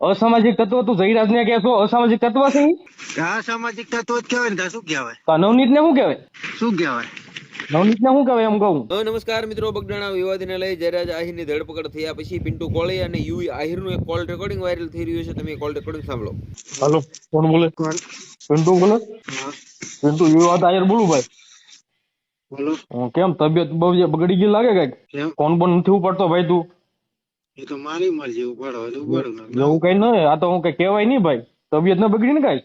અસામાજિક તત્વ તું જયરાજ ને કે છો અસામાજિક તત્વ છે ઈ? અસામાજિક તત્વો જ કહેવાય ને તો શું કહેવાય? તો નવનીત ને શું કહેવાય? શું કહેવાય? નવનીત ને શું કહેવાય એમ કહું? નમસ્કાર મિત્રો, બગડાણા વિવાદને લઈ જયરાજ આહિરની ધરપકડ થયા પછી પિન્ટુ કોળી અને યુવી આહિરનું એક કોલ રેકોર્ડિંગ વાયરલ થઈ રહ્યું છે. તમે કોલ રેકોર્ડિંગ સાંભળો. હાલો, કોણ બોલે? કોણ? પિન્ટુ બોલે? હા, પિન્ટુ યુવા આયર બોલું ભાઈ. બોલો. કેમ તબિયત બહુ બગડી ગઈ લાગે કઈક? કેમ? ફોન પણ નથી ઉપાડતો ભાઈ તું. એ તો મારી મરજી, ઉપાડો હોય તો ઉપાડો, એવું કઈ નહીં, આ તો હું કઈ કહેવાય નહીં ભાઈ. તબિયત ન બગડી ને કઈ.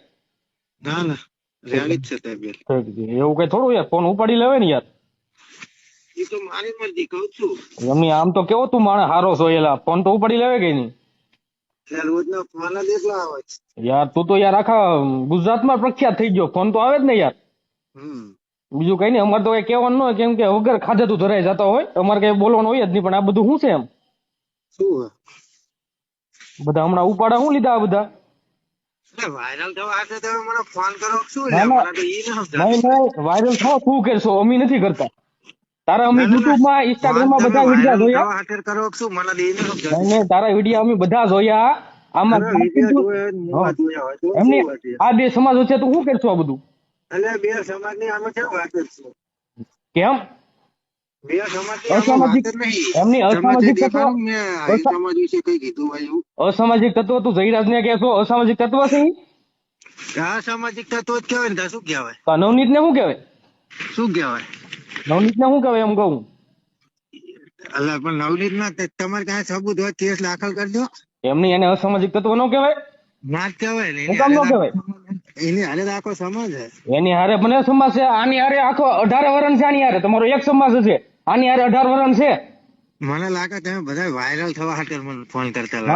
ના ના, રેડી જ છે તબિયત. એવું કઈ થોડું યાર, ફોન ઉપાડી લેવાય ને યાર. એ તો મારી મરજી કહું છું. એમની આમ તો કેવો તું માણસ હારો છો એલા, ફોન તો ઉપાડી લેવાય કઈ નહીં. એટલે રોજના ફોન જ એટલા આવે છે. યાર તું તો યાર આખા ગુજરાતમાં પ્રખ્યાત થઈ ગયો, ફોન તો આવે જ ને યાર. બીજું કઈ નહીં, અમારે તો કઈ કહેવાનું ન હોય, કેમ કે વગર ખાધે તું ધરાઈ જતા હોય, અમારે કઈ બોલવાનું હોય જ નહીં. પણ આ બધું શું છે એમ? શું બધા હમણાં ઉપાડા શું લીધા આ બધા? વાયરલ થવા હાથે તમે મને ફોન કરો શું ના, લે? ના. મને તો ઈ ન નહીં સમજાતું. નહીં, વાયરલ થાવ તું કરશો, અમે નથી કરતા. તારા અમે ના, ના, યુટ્યુબ માં ઇન્સ્ટાગ્રામ માં ફોન બધા તમે વિડીયો વાયરલ જોયા. થવા હાથે કરો શું? મને તો ઈ ન નહીં સમજાતું. નહીં, તારા વિડીયો અમે બધા જોયા. આમાં તારા વિડીયો તું- જોયા હોય ને મોવા જોયા હોય તો એમની શું વાત છે? આ બે સમાજ વચ્ચે તું શું કરશો આ બધું? એટલે બે સમાજની આમાં કેમ વાત જ છે? કેમ? બે સમાજની આમાં વાત જ નહીં. એમની તમે જે અસામાજિક તત્વ દેખાડો ને મેં આ સમાજ વિશે કઈ કીધું ભાઈ એવું? અસામાજિક તત્વ તું જયરાજ ને કે છો અસામાજિક તત્વ છે ઈ? આ સામાજિક તત્વો જ કહેવાય ને તો શું કહેવાય? તો નવનીત ને શું કહેવાય? શું કહેવાય? નવનીત ને શું કહેવાય એમ કહું? અલ્લા પણ નવનીત ના તમારે કાંઈ સબૂત હોય કેસ દાખલ કરજો. એમની એને અસામાજિક તત્વ ન કહેવાય? ના જ કહેવાય ને. હું કામ ન કહેવાય? એની હારે તો આખો સમાજ છે. એની હારે મને સમાજ છે, આની હારે આખો 18 વર્ષ છે. આની હારે તમારો એક સમાજ છે, આની હારે 18 વર્ષ છે. મને લાગે તમે બધા વાયરલ થવા હાટે મને ફોન કરતા લાગે.